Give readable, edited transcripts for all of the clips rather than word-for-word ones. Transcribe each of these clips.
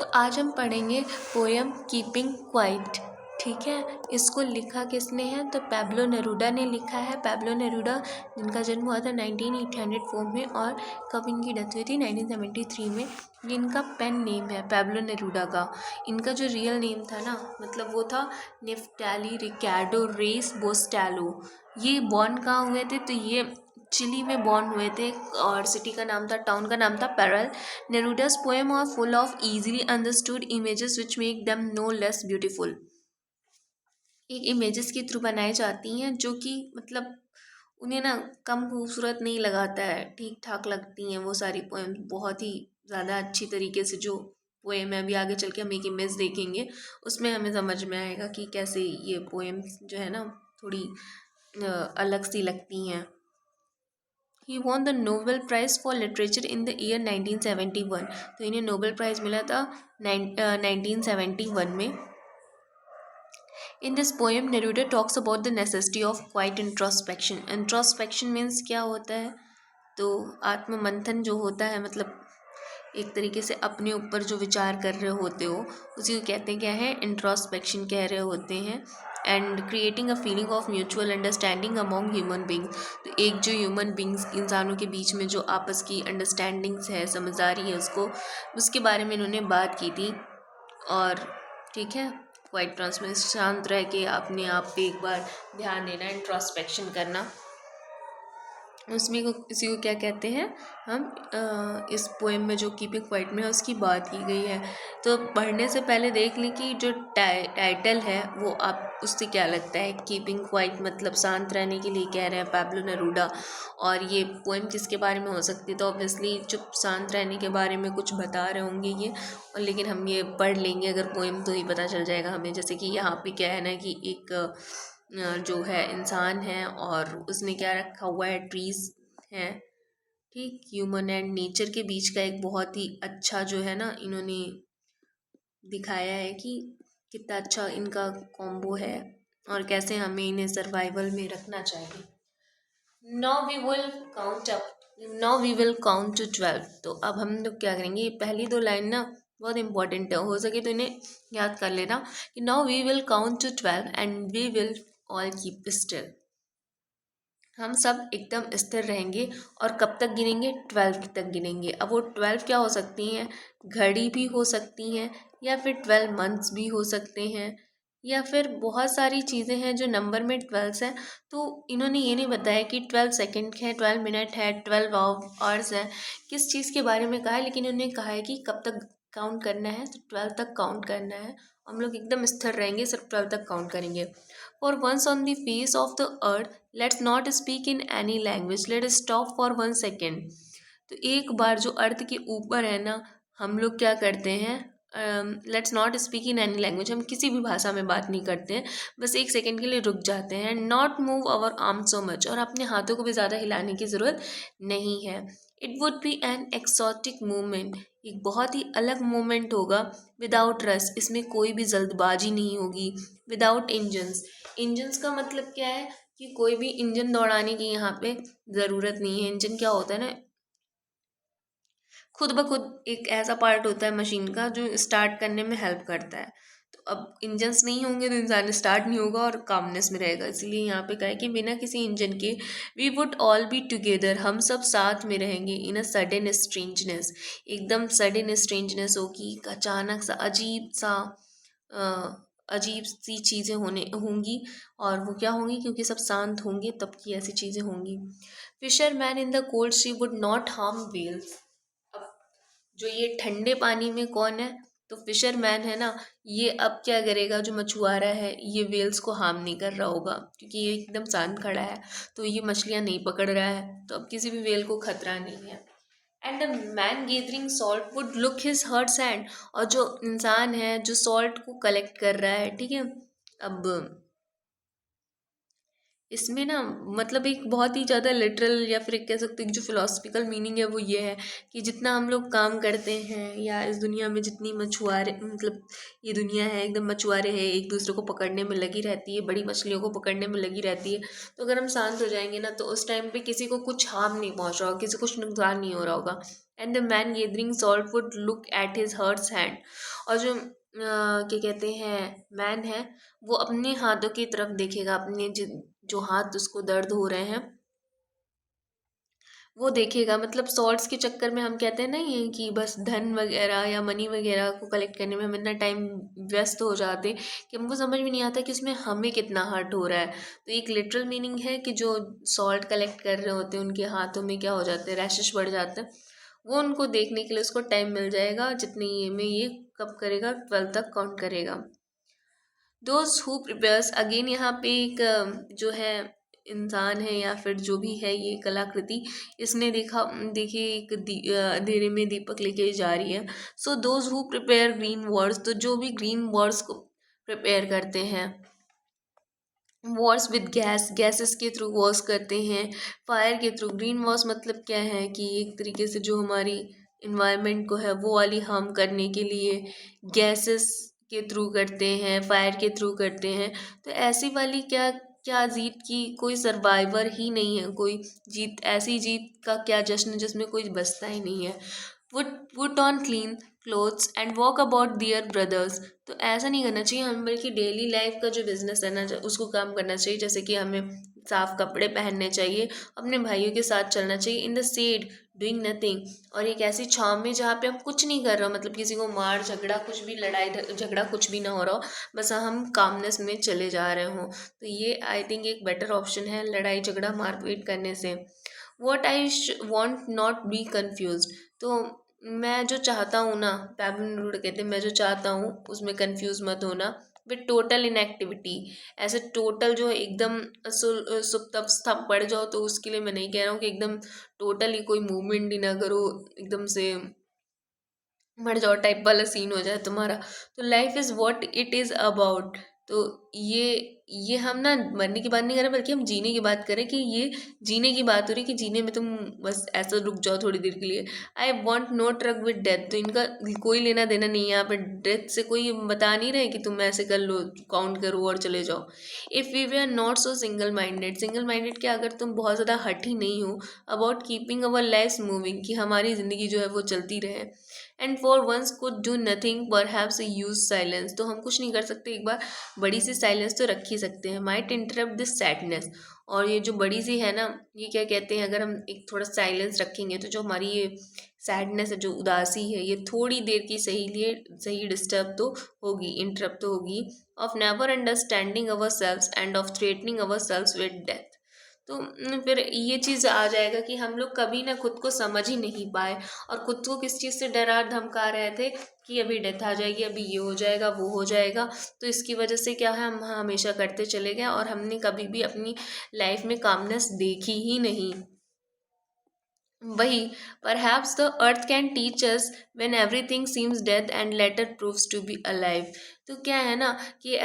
तो आज हम पढ़ेंगे पोयम कीपिंग क्वाइट। ठीक है, इसको लिखा किसने है तो पैब्लो नेरूडा ने लिखा है। पैब्लो नेरूडा जिनका जन्म हुआ था 1804 में और कब इनकी डेथ हुई थी 1973 में। ये इनका पेन नेम है पैब्लो नेरूडा का। इनका जो रियल नेम था ना मतलब वो था नेफ्टाली रिकार्डो रेस बोस्टैलो। ये बॉर्न कहाँ हुए थे तो ये चिली में बॉर्न हुए थे और सिटी का नाम था, टाउन का नाम था पेरल। Neruda's poem are full of easily understood images which make them no less beautiful। एक इमेजेस के थ्रू बनाई जाती हैं जो कि मतलब उन्हें ना कम खूबसूरत नहीं लगाता है, ठीक ठाक लगती हैं वो सारी पोएम। बहुत ही ज़्यादा अच्छी तरीके से जो पोएम है, अभी आगे चल के हम एक इमेज देखेंगे उसमें हमें समझ में आएगा कि कैसे ये पोएम्स जो है ना थोड़ी अलग सी लगती हैं। He won the Nobel Prize for Literature in the year 1971। तो इन्हें नोबेल प्राइज़ मिला था 1971 में। In this poem, Neruda talks about the necessity of quiet introspection। Introspection means क्या होता है तो आत्ममंथन जो होता है, मतलब एक तरीके से अपने ऊपर जो विचार कर रहे होते हो उसी को कहते हैं क्या है, इंट्रोस्पेक्शन कह रहे होते हैं। And creating a feeling of mutual understanding among human beings. तो एक जो ह्यूमन बींग्स इंसानों के बीच में जो आपस की अंडरस्टैंडिंग्स है, समझदारी है, उसके बारे में इन्होंने बात की थी। और ठीक है, क्वाइट ट्रांसमेंट शांत रह के अपने आप पे एक बार ध्यान देना, इंट्रोस्पेक्शन करना, उसमें को इसी को क्या कहते हैं हम। इस पोएम में जो कीपिंग क्वाइट में है उसकी बात की गई है। तो पढ़ने से पहले देख लें कि जो टाइटल है वो आप उससे क्या लगता है। कीपिंग क्वाइट मतलब शांत रहने के लिए कह रहे हैं पैब्लो नेरूडा, और ये पोएम किसके बारे में हो सकती है तो ऑब्वियसली चुप शांत रहने के बारे में कुछ बता रहे होंगे ये। और लेकिन हम ये पढ़ लेंगे अगर पोएम तो ही पता चल जाएगा हमें। जैसे कि यहाँ पे क्या है ना कि एक जो है इंसान है और उसने क्या रखा हुआ है, ट्रीज हैं, ठीक, ह्यूमन एंड नेचर के बीच का एक बहुत ही अच्छा जो है ना इन्होंने दिखाया है कि कितना अच्छा इनका कॉम्बो है और कैसे हमें इन्हें सर्वाइवल में रखना चाहिए। Now we will count up, now we will count to 12। तो अब हम लोग क्या करेंगे, ये पहली दो लाइन ना बहुत इंपॉर्टेंट है, हो सके तो इन्हें याद कर लेना कि now we will count to 12 and we will all keep still. हम सब एकदम स्थिर रहेंगे और कब तक गिनेंगे, 12 तक गिनेंगे। अब वो 12 क्या हो सकती हैं, घड़ी भी हो सकती हैं या फिर 12 मंथ्स भी हो सकते हैं या फिर बहुत सारी चीज़ें हैं जो नंबर में 12 हैं। तो इन्होंने ये नहीं बताया कि 12 सेकंड है, 12 मिनट है, 12 आवर्स है, किस चीज़ के बारे में कहा है, लेकिन इन्होंने कहा है कि कब तक काउंट करना है तो 12 तक काउंट करना है। हम लोग एकदम स्थिर रहेंगे, सिर्फ 12 तक काउंट करेंगे। For once on the face of the earth, let's not speak in any language, let us stop for 1 second। तो एक बार जो अर्थ के ऊपर है ना, हम लोग क्या करते हैं, let's not speak in any language, हम किसी भी भाषा में बात नहीं करते हैं, बस 1 सेकेंड के लिए रुक जाते हैं। Not move our arm so much, और अपने हाथों को भी ज़्यादा हिलाने की ज़रूरत नहीं है। It would be an exotic movement, एक बहुत ही अलग मूवमेंट होगा। विदाउट रस, इसमें कोई भी जल्दबाजी नहीं होगी। विदाउट इंजन्स, इंजन्स का मतलब क्या है कि कोई भी इंजन दौड़ाने की यहाँ पे ज़रूरत नहीं है। इंजन क्या होता है ना, खुद ब खुद एक ऐसा पार्ट होता है मशीन का जो स्टार्ट करने में हेल्प करता है। तो अब इंजन्स नहीं होंगे तो इंसान स्टार्ट नहीं होगा और कामनेस में रहेगा। इसलिए यहाँ पे कहा है कि बिना किसी इंजन के we would all be together, हम सब साथ में रहेंगे। इन अ सडन स्ट्रेंजनेस, एकदम सडन स्ट्रेंजनेस होगी, अचानक सा अजीब सी चीज़ें होंगी। और वो क्या होंगी, क्योंकि सब शांत होंगे तब की ऐसी चीज़ें होंगी। Fisherman in the cold sea would not harm whales. अब जो ये ठंडे पानी में कौन है तो फिशर मैन है ना, ये अब क्या करेगा, जो मछुआरा है ये वेल्स को हार्म नहीं कर रहा होगा क्योंकि ये एकदम शांत खड़ा है, तो ये मछलियाँ नहीं पकड़ रहा है, तो अब किसी भी वेल को खतरा नहीं है। And the man gathering salt would look his hurt sand, और जो इंसान है जो सॉल्ट को कलेक्ट कर रहा है, ठीक है। अब इसमें ना मतलब एक बहुत ही ज़्यादा लिटरल या फिर कह सकते हैं जो फिलोसफिकल मीनिंग है वो ये है कि जितना हम लोग काम करते हैं या इस दुनिया में जितनी मछुआरे, मतलब ये दुनिया है एकदम मछुआरे है, एक दूसरे को पकड़ने में लगी रहती है, बड़ी मछलियों को पकड़ने में लगी रहती है। तो अगर हम शांत हो जाएंगे ना तो उस टाइम पे किसी को कुछ हार्म नहीं पहुंच रहा होगा, किसी को कुछ नुकसान नहीं हो रहा होगा। And the man gathering salt would look at his hurts hand. और जो क्या कहते हैं मैन है, वो अपने हाथों की तरफ देखेगा, अपने जो हाथ उसको दर्द हो रहे हैं वो देखेगा। मतलब सॉर्ट्स के चक्कर में हम कहते हैं ना ये कि बस धन वगैरह या मनी वगैरह को कलेक्ट करने में हम इतना टाइम व्यस्त हो जाते हैं कि हमको समझ में नहीं आता कि उसमें हमें कितना हर्ट हो रहा है। तो एक लिटरल मीनिंग है कि जो सॉल्ट कलेक्ट कर रहे होते हैं उनके हाथों में क्या हो जाते हैं, रैशेस बढ़ जाते हैं। वो उनको देखने के लिए उसको टाइम मिल जाएगा, जितने ये में ये कब करेगा, 12 तक काउंट करेगा। दोज हु प्रिपेयर्स, अगेन यहाँ पे एक जो है इंसान है या फिर जो भी है ये कलाकृति, इसने देखिए एक अंधेरे में दीपक लेके जा रही है। So those who prepare green Wars, तो जो भी ग्रीन वॉर्स को प्रिपेयर करते हैं, वॉर्स विद गैसेस के थ्रू वॉर्स करते हैं, फायर के थ्रू। ग्रीन वॉर्स मतलब क्या है कि एक तरीके से जो हमारी इन्वायरमेंट को है वो वाली हार्म करने के लिए गैसेस के थ्रू करते हैं, फायर के थ्रू करते हैं। तो ऐसी वाली क्या क्या जीत की कोई सर्वाइवर ही नहीं है, कोई जीत, ऐसी जीत का क्या जश्न जिसमें कोई बचता ही नहीं है। Would put on clean clothes and walk about their brothers, तो ऐसा नहीं करना चाहिए हमें, बल्कि डेली लाइफ का जो बिजनेस है ना उसको काम करना चाहिए। जैसे कि हमें साफ कपड़े पहनने चाहिए, अपने भाइयों के साथ चलना चाहिए, in the shade doing nothing, और एक ऐसी छाँव में जहाँ पे हम कुछ नहीं कर रहे हो, मतलब किसी को मार झगड़ा कुछ भी, लड़ाई झगड़ा कुछ भी ना हो रहा हो, बस हम कामनेस में चले जा रहे हों। तो ये आई थिंक एक बेटर ऑप्शन है लड़ाई झगड़ा मारपीट करने से। What I want not be confuse, तो मैं जो चाहता हूँ ना, पैबलो नेरूदा कहते हैं मैं जो चाहता हूँ उसमें कंफ्यूज मत होना। विद टोटल इनएक्टिविटी, ऐसे टोटल जो है एकदम सुप्त अवस्था पड़ जाओ, तो उसके लिए मैं नहीं कह रहा हूँ कि एकदम टोटली कोई मूवमेंट ही ना करो, एकदम से मर जाओ टाइप वाला सीन हो जाए तुम्हारा। तो life is what it is about. तो ये हम ना मरने की बात नहीं कर रहे, बल्कि हम जीने की बात करें कि ये जीने की बात हो रही कि जीने में तुम बस ऐसा रुक जाओ थोड़ी देर के लिए। I want no truck with death, तो इनका कोई लेना देना नहीं है यहाँ पर, डेथ से कोई बता नहीं रहे कि तुम ऐसे कर लो, काउंट करो और चले जाओ। If we were not so single minded क्या, अगर तुम बहुत ज़्यादा हट ही नहीं हो about keeping our life moving, कि हमारी ज़िंदगी जो है वो चलती रहे, and for once could do nothing perhaps huge silence, तो हम कुछ नहीं कर सकते, एक बार बड़ी सी साइलेंस तो रख ही सकते हैं। माइट इंटरप्ट दिस सैडनेस, और ये जो बड़ी सी है ना, ये क्या कहते हैं, अगर हम एक थोड़ा साइलेंस रखेंगे तो जो हमारी ये सैडनेस है, जो उदासी है, ये थोड़ी देर की सही डिस्टर्ब तो होगी, इंटरप्ट तो होगी, of never understanding our selves end of threatening our selves with death. तो फिर ये चीज़ आ जाएगा कि हम लोग कभी ना खुद को समझ ही नहीं पाए, और खुद को किस चीज़ से डरा धमका रहे थे कि अभी डेथ आ जाएगी, अभी ये हो जाएगा वो हो जाएगा। तो इसकी वजह से क्या है, हम हमेशा करते चले गए और हमने कभी भी अपनी लाइफ में कामनेस देखी ही नहीं। वही, perhaps the earth can teach us when everything seems dead and later proves to be alive. तो क्या है ना कि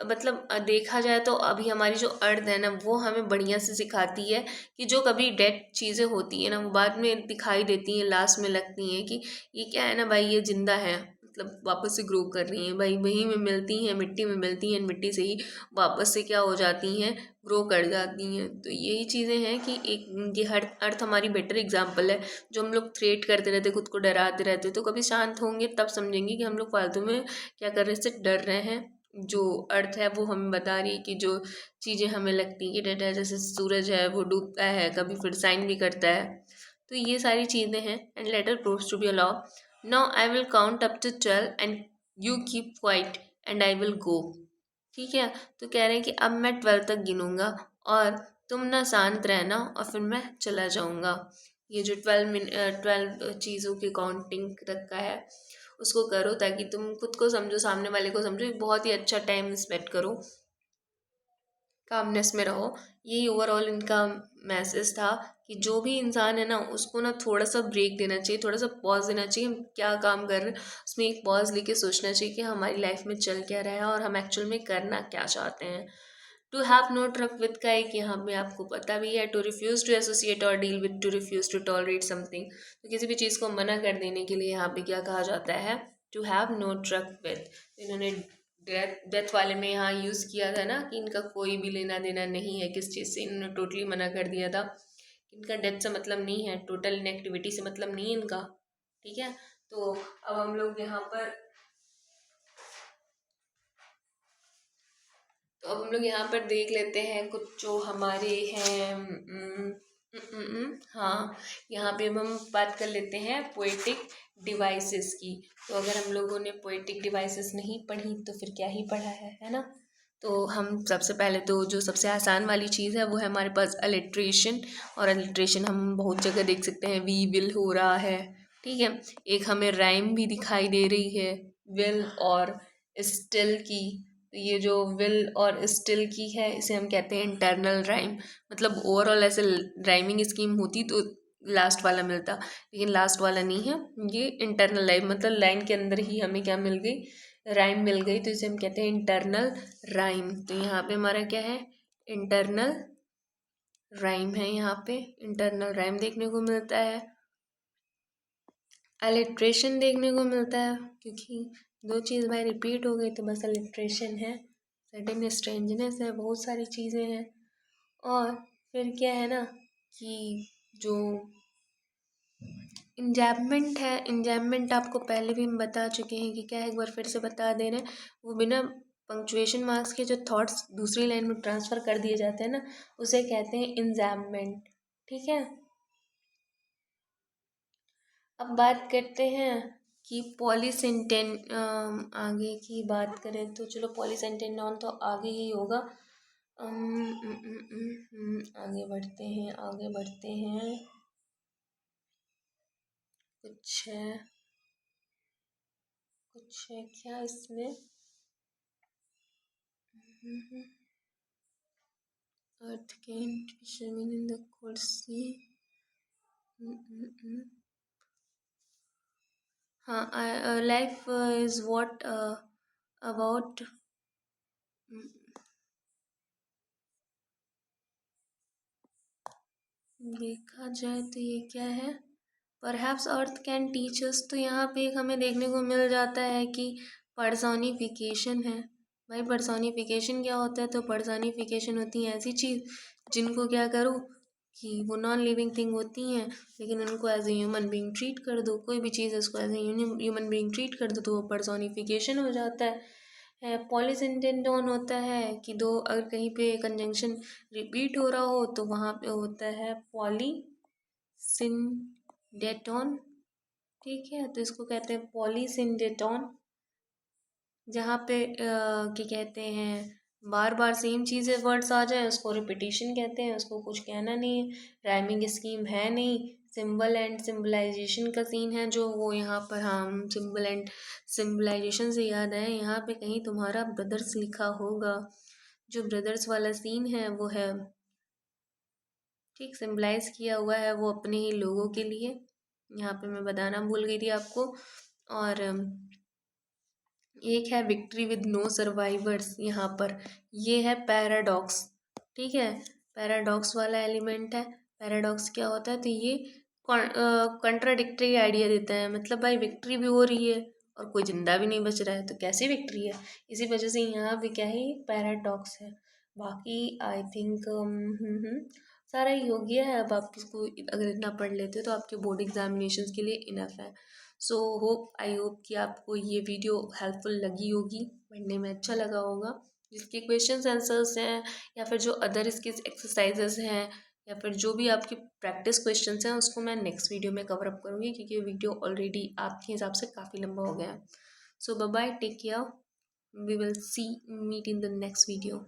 मतलब देखा जाए तो अभी हमारी जो अर्थ है ना वो हमें बढ़िया से सिखाती है कि जो कभी डेड चीज़ें होती है ना वो बाद में दिखाई देती हैं, लास्ट में लगती हैं कि ये क्या है ना भाई, ये जिंदा है, मतलब वापस से ग्रो कर रही हैं भाई, वहीं में मिलती हैं, मिट्टी में मिलती हैं, मिट्टी से ही वापस से क्या हो जाती हैं, ग्रो कर जाती हैं। तो यही चीज़ें हैं कि एक ये हर अर्थ हमारी बेटर एग्जांपल है। जो हम लोग थ्रेट करते रहते, खुद को डराते रहते, तो कभी शांत होंगे तब समझेंगे कि हम लोग फालतू में क्या कर रहे हैं, सिर्फ डर रहे हैं। जो अर्थ है वो हमें बता रही है कि जो चीज़ें हमें लगती हैं कि डेट है, जैसे सूरज है वो डूबता है कभी, फिर साइन भी करता है। तो ये सारी चीज़ें हैं, and later proves to be a law. Now I will count up to 12 and you keep quiet and I will go. ठीक है, तो कह रहे हैं कि अब मैं 12 तक गिनूंगा और तुम ना शांत रहना और फिर मैं चला जाऊंगा। ये जो 12 चीज़ों की काउंटिंग रखा है उसको करो, ताकि तुम खुद को समझो, सामने वाले को समझो, एक बहुत ही अच्छा टाइम स्पेंड करो, कामनेस में रहो। यही ओवरऑल इनका मैसेज था कि जो भी इंसान है ना उसको ना थोड़ा सा ब्रेक देना चाहिए, थोड़ा सा पॉज देना चाहिए। हम क्या काम कर रहे हैं उसमें एक पॉज लेके सोचना चाहिए कि हमारी लाइफ में चल क्या रहा है और हम एक्चुअल में करना क्या चाहते हैं। To have no truck with का एक यहाँ पे आपको पता भी है, टू रिफ्यूज़ टू एसोसिएट और deal with, to refuse to tolerate something, तो किसी भी चीज़ को मना कर देने के लिए यहाँ पे क्या कहा जाता है, to have no truck with. इन्होंने डेथ वाले में यहाँ यूज़ किया था ना कि इनका कोई भी लेना देना नहीं है किस चीज़ से, इन्होंने टोटली मना कर दिया था। इनका डेथ से मतलब नहीं है, टोटल इनएक्टिविटी से मतलब नहीं है इनका। ठीक है। तो अब हम लोग यहाँ पर देख लेते हैं कुछ जो हमारे हैं। हाँ, यहाँ पे हम बात कर लेते हैं पोएटिक डिवाइसेस की। तो अगर हम लोगों ने पोएटिक डिवाइसेस नहीं पढ़ी तो फिर क्या ही पढ़ा है ना। तो हम सबसे पहले तो जो सबसे आसान वाली चीज़ है वो है हमारे पास अलिट्रेशन। और अलिट्रेशन हम बहुत जगह देख सकते हैं, वी विल हो रहा है, ठीक है। एक हमें राइम भी दिखाई दे रही है, विल और स्टिल की। तो ये जो विल और स्टिल की है इसे हम कहते हैं इंटरनल राइम। मतलब ओवरऑल ऐसे राइमिंग स्कीम होती तो लास्ट वाला मिलता, लेकिन लास्ट वाला नहीं है, ये इंटरनल राइम मतलब लाइन के अंदर ही हमें क्या मिल गई, राइम मिल गई, तो इसे हम कहते हैं इंटरनल राइम। तो यहाँ पे हमारा क्या है, इंटरनल राइम है। यहाँ पे इंटरनल राइम देखने को मिलता है, अलिट्रेशन देखने को मिलता है, क्योंकि दो चीज़ भाई रिपीट हो गई तो बस अलिट्रेशन है। सडन स्ट्रेंजनेस है, बहुत सारी चीज़ें हैं। और फिर क्या है ना कि जो इंजैम्पमेंट है, इंजैम्पमेंट आपको पहले भी हम बता चुके हैं कि क्या है, एक बार फिर से बता दे रहे हैं। वो बिना पंक्चुएशन मार्क्स के जो थॉट्स दूसरी लाइन में ट्रांसफ़र कर दिए जाते हैं ना, उसे कहते हैं इंजैम्पमेंट, ठीक है। अब बात करते हैं कि पॉलीसेंटेन, आगे की बात करें तो चलो पॉलीसेंटेनॉन तो आगे ही होगा। आगे बढ़ते हैं, आगे बढ़ते हैं। कुछ है, कुछ है क्या इसमें। अर्थ can't be swimming in the cold sea. हाँ, लाइफ इज वॉट अबाउट, देखा जाए तो ये क्या है, परहैप्स अर्थ कैन टीच अस। तो यहाँ पे एक हमें देखने को मिल जाता है कि पर्सोनिफिकेशन है। भाई पर्सोनिफिकेशन क्या होता है, तो पर्सोनिफिकेशन होती है ऐसी चीज़ जिनको क्या करो कि वो नॉन लिविंग थिंग होती हैं, लेकिन उनको as a human being treat कर दो, कोई भी चीज़ है उसको as a human being treat कर दो तो वो पर्सोनिफिकेशन हो जाता है। पॉलीसिंटेंटोन होता है कि दो अगर कहीं पे कंजंक्शन रिपीट हो रहा हो तो वहाँ पे होता है पॉलीसिंडेटोन, ठीक है। तो इसको कहते हैं पॉलीसिंडेटोन, जहाँ पे क्या कहते हैं, बार बार सेम चीज़ें वर्ड्स आ जाए उसको रिपीटिशन कहते हैं, उसको कुछ कहना नहीं है, राइमिंग स्कीम है नहीं। सिंबल एंड सिंबलाइजेशन का सीन है जो, वो यहाँ पर हम सिंबल एंड सिंबलाइजेशन से याद आए, यहाँ पे कहीं तुम्हारा ब्रदर्स लिखा होगा। जो ब्रदर्स वाला सीन है वो है, ठीक, सिम्बलाइज किया हुआ है वो अपने ही लोगों के लिए। यहाँ पे मैं बताना भूल गई थी आपको। और एक है विक्ट्री विद नो सर्वाइवर्स, यहाँ पर ये है पैराडॉक्स, ठीक है। पैराडॉक्स वाला एलिमेंट है। पैराडॉक्स क्या होता है, तो ये कॉन्ट्राडिक्टरी आइडिया देता है, मतलब भाई विक्ट्री भी हो रही है और कोई जिंदा भी नहीं बच रहा है, तो कैसी विक्ट्री है। इसी वजह से यहाँ भी क्या है, पैराडॉक्स है। बाकी आई थिंक सारा ही हो गया है। अब आप इसको अगर इतना पढ़ लेते हो तो आपके बोर्ड एग्जामिनेशन के लिए इनफ है। सो आई होप कि आपको ये वीडियो हेल्पफुल लगी होगी, पढ़ने में अच्छा लगा होगा। जिसके क्वेश्चंस आंसर्स हैं या फिर जो अदर इसके एक्सरसाइजेस हैं या फिर जो भी आपकी प्रैक्टिस क्वेश्चंस हैं उसको मैं नेक्स्ट वीडियो में कवर अप करूँगी, क्योंकि वीडियो ऑलरेडी आपके हिसाब से काफ़ी लंबा हो गया है। So bye bye, take care, we will see meet in the next video.